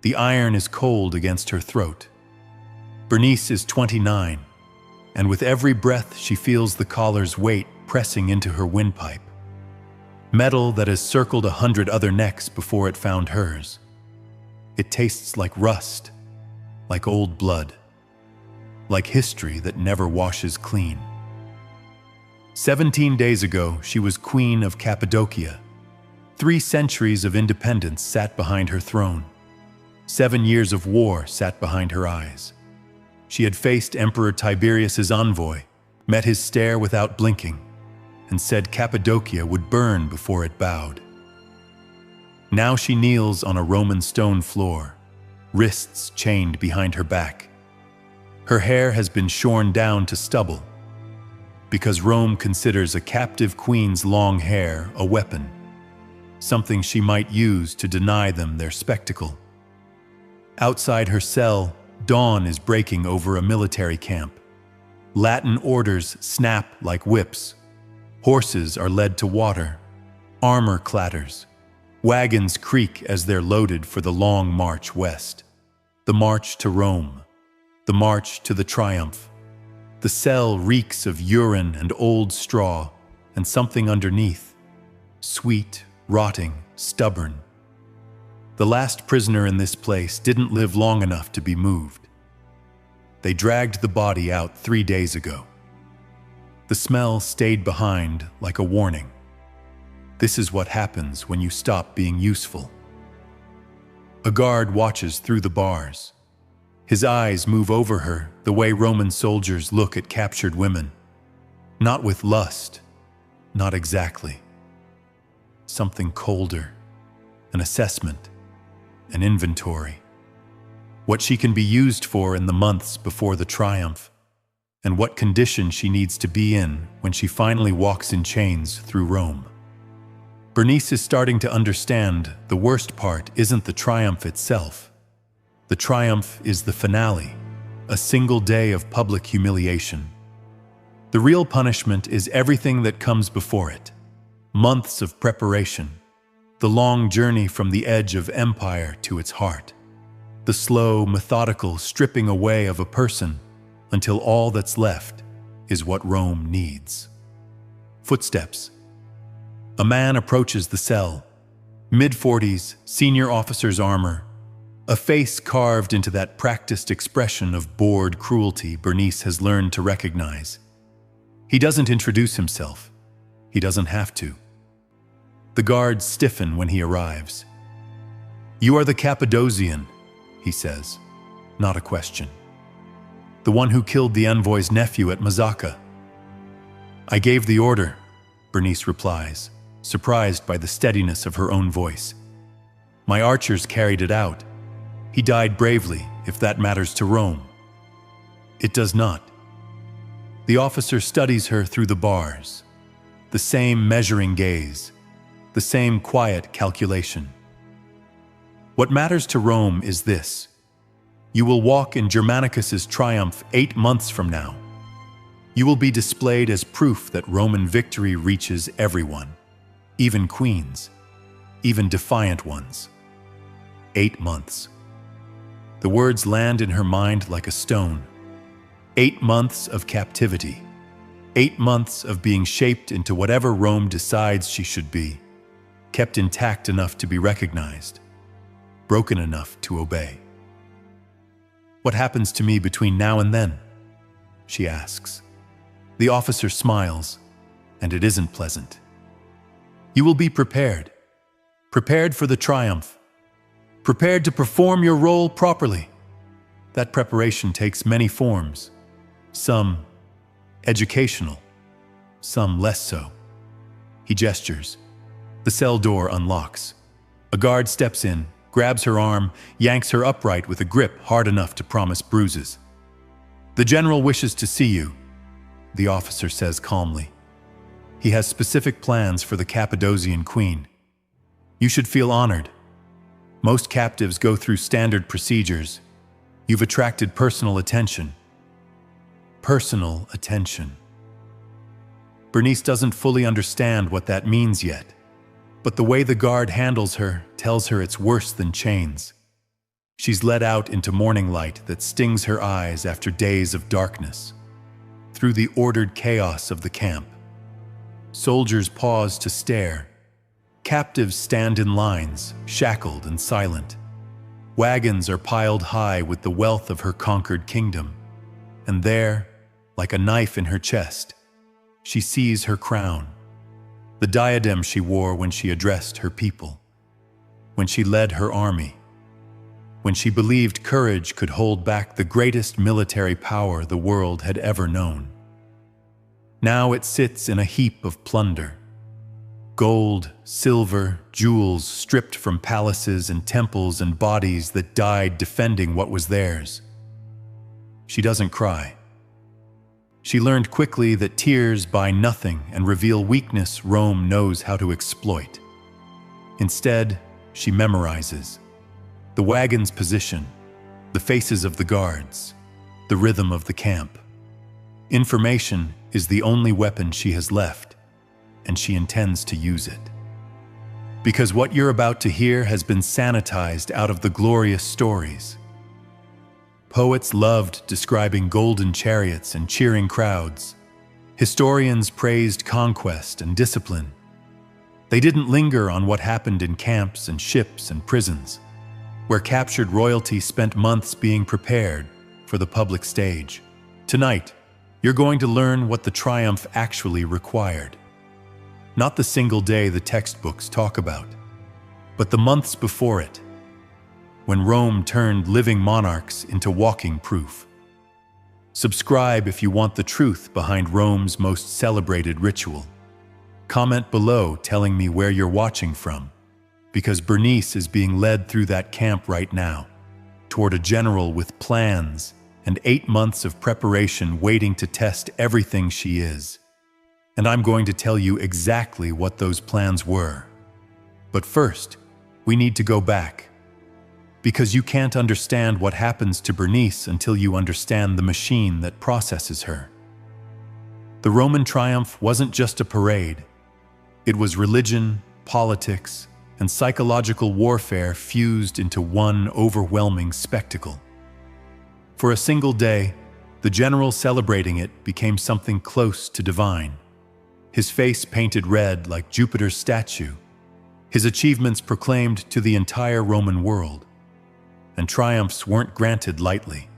The iron is cold against her throat. Bernice is 29, and with every breath she feels the collar's weight pressing into her windpipe. Metal that has circled 100 other necks before it found hers. It tastes like rust, like old blood, like history that never washes clean. 17 days ago, she was Queen of Cappadocia. 3 centuries of independence sat behind her throne. 7 years of war sat behind her eyes. She had faced Emperor Tiberius's envoy, met his stare without blinking, and said Cappadocia would burn before it bowed. Now she kneels on a Roman stone floor, wrists chained behind her back. Her hair has been shorn down to stubble, because Rome considers a captive queen's long hair a weapon, something she might use to deny them their spectacle. Outside her cell, dawn is breaking over a military camp. Latin orders snap like whips. Horses are led to water. Armor clatters. Wagons creak as they're loaded for the long march west. The march to Rome. The march to the triumph. The cell reeks of urine and old straw, and something underneath. Sweet, rotting, stubborn. The last prisoner in this place didn't live long enough to be moved. They dragged the body out 3 days ago. The smell stayed behind like a warning. This is what happens when you stop being useful. A guard watches through the bars. His eyes move over her the way Roman soldiers look at captured women. Not with lust, not exactly. Something colder, an assessment, an inventory. What she can be used for in the months before the triumph, and what condition she needs to be in when she finally walks in chains through Rome. Bernice is starting to understand the worst part isn't the triumph itself. The triumph is the finale, a single day of public humiliation. The real punishment is everything that comes before it. Months of preparation, the long journey from the edge of empire to its heart, the slow, methodical stripping away of a person until all that's left is what Rome needs. Footsteps. A man approaches the cell, mid-40s, senior officer's armor, a face carved into that practiced expression of bored cruelty Bernice has learned to recognize. He doesn't introduce himself. He doesn't have to. The guards stiffen when he arrives. "You are the Cappadocian," he says, not a question. "The one who killed the envoy's nephew at Mazacca." "I gave the order," Bernice replies, surprised by the steadiness of her own voice. "My archers carried it out. He died bravely, if that matters to Rome." It does not. The officer studies her through the bars. The same measuring gaze. The same quiet calculation. "What matters to Rome is this. You will walk in Germanicus's triumph 8 months from now. You will be displayed as proof that Roman victory reaches everyone, even queens, even defiant ones. 8 months. The words land in her mind like a stone. 8 months of captivity. 8 months of being shaped into whatever Rome decides she should be, kept intact enough to be recognized, broken enough to obey. "What happens to me between now and then?" she asks. The officer smiles, and it isn't pleasant. "You will be prepared. Prepared for the triumph. Prepared to perform your role properly. That preparation takes many forms. Some educational, some less so." He gestures. The cell door unlocks. A guard steps in, grabs her arm, yanks her upright with a grip hard enough to promise bruises. "The general wishes to see you," the officer says calmly. "He has specific plans for the Cappadocian queen. You should feel honored. Most captives go through standard procedures. You've attracted personal attention." Personal attention. Bernice doesn't fully understand what that means yet, but the way the guard handles her tells her it's worse than chains. She's led out into morning light that stings her eyes after days of darkness. Through the ordered chaos of the camp, soldiers pause to stare. Captives stand in lines, shackled and silent. Wagons are piled high with the wealth of her conquered kingdom. And there, like a knife in her chest, she sees her crown, the diadem she wore when she addressed her people, when she led her army, when she believed courage could hold back the greatest military power the world had ever known. Now it sits in a heap of plunder. Gold, silver, jewels stripped from palaces and temples and bodies that died defending what was theirs. She doesn't cry. She learned quickly that tears buy nothing and reveal weakness Rome knows how to exploit. Instead, she memorizes the wagon's position, the faces of the guards, the rhythm of the camp. Information is the only weapon she has left, and she intends to use it. Because what you're about to hear has been sanitized out of the glorious stories. Poets loved describing golden chariots and cheering crowds. Historians praised conquest and discipline. They didn't linger on what happened in camps and ships and prisons, where captured royalty spent months being prepared for the public stage. Tonight, you're going to learn what the triumph actually required. Not the single day the textbooks talk about, but the months before it, when Rome turned living monarchs into walking proof. Subscribe if you want the truth behind Rome's most celebrated ritual. Comment below telling me where you're watching from, because Bernice is being led through that camp right now, toward a general with plans and 8 months of preparation waiting to test everything she is. And I'm going to tell you exactly what those plans were. But first, we need to go back, because you can't understand what happens to Bernice until you understand the machine that processes her. The Roman triumph wasn't just a parade. It was religion, politics, and psychological warfare fused into one overwhelming spectacle. For a single day, the general celebrating it became something close to divine. His face painted red like Jupiter's statue, his achievements proclaimed to the entire Roman world. And triumphs weren't granted lightly.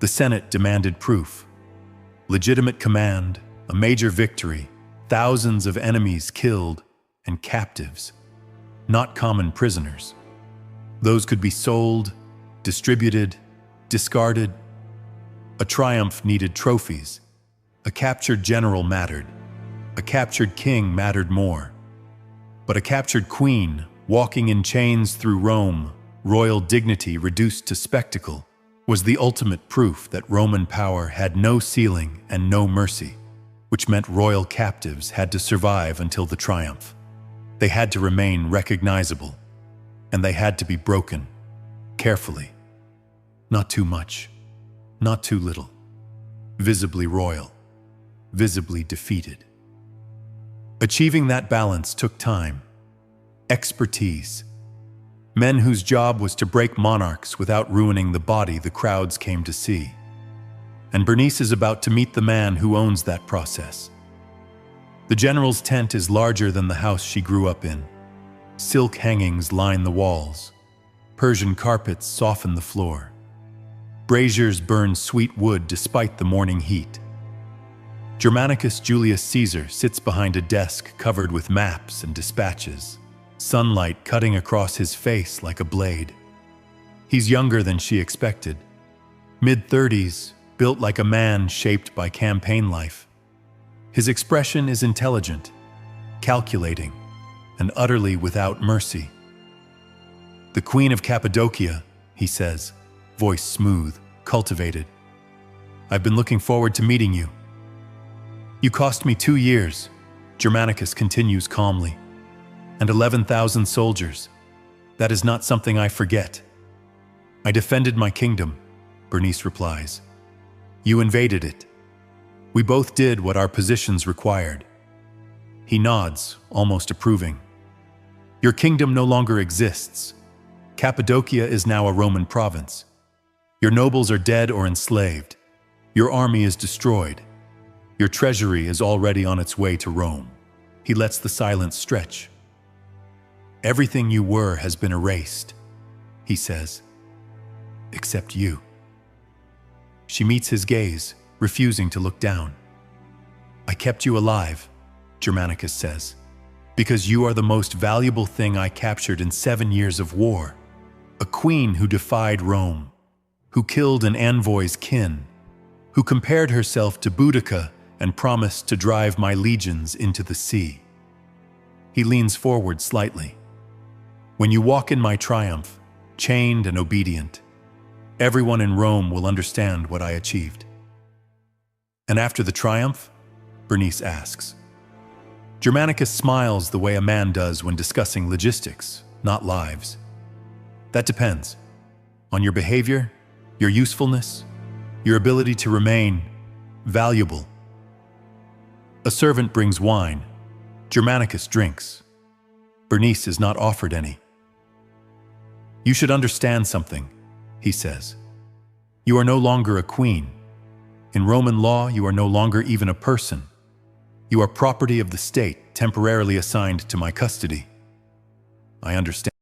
The Senate demanded proof, legitimate command, a major victory, thousands of enemies killed, and captives, not common prisoners. Those could be sold, distributed, discarded. A triumph needed trophies. A captured general mattered. A captured king mattered more. But a captured queen, walking in chains through Rome, royal dignity reduced to spectacle, was the ultimate proof that Roman power had no ceiling and no mercy, which meant royal captives had to survive until the triumph. They had to remain recognizable, and they had to be broken, carefully. Not too much, not too little. Visibly royal, visibly defeated. Achieving that balance took time, expertise, men whose job was to break monarchs without ruining the body the crowds came to see. And Bernice is about to meet the man who owns that process. The general's tent is larger than the house she grew up in. Silk hangings line the walls. Persian carpets soften the floor. Braziers burn sweet wood despite the morning heat. Germanicus Julius Caesar sits behind a desk covered with maps and dispatches, sunlight cutting across his face like a blade. He's younger than she expected. Mid-30s, built like a man shaped by campaign life. His expression is intelligent, calculating, and utterly without mercy. "The Queen of Cappadocia," he says, voice smooth, cultivated. "I've been looking forward to meeting you." "You cost me 2 years," Germanicus continues calmly, "and 11,000 soldiers. That is not something I forget." "I defended my kingdom," Bernice replies. "You invaded it. We both did what our positions required." He nods, almost approving. "Your kingdom no longer exists. Cappadocia is now a Roman province. Your nobles are dead or enslaved. Your army is destroyed. Your treasury is already on its way to Rome. He lets the silence stretch. Everything you were has been erased, he says, except you. She meets his gaze, refusing to look down. I kept you alive, Germanicus says, because you are the most valuable thing I captured in 7 years of war. A queen who defied Rome, who killed an envoy's kin, who compared herself to Boudica and promised to drive my legions into the sea. He leans forward slightly. When you walk in my triumph, chained and obedient, everyone in Rome will understand what I achieved. And after the triumph? Bernice asks. Germanicus smiles the way a man does when discussing logistics, not lives. That depends on your behavior, your usefulness, your ability to remain valuable. A servant brings wine. Germanicus drinks. Bernice is not offered any. You should understand something, he says. You are no longer a queen. In Roman law, you are no longer even a person. You are property of the state, temporarily assigned to my custody. I understand.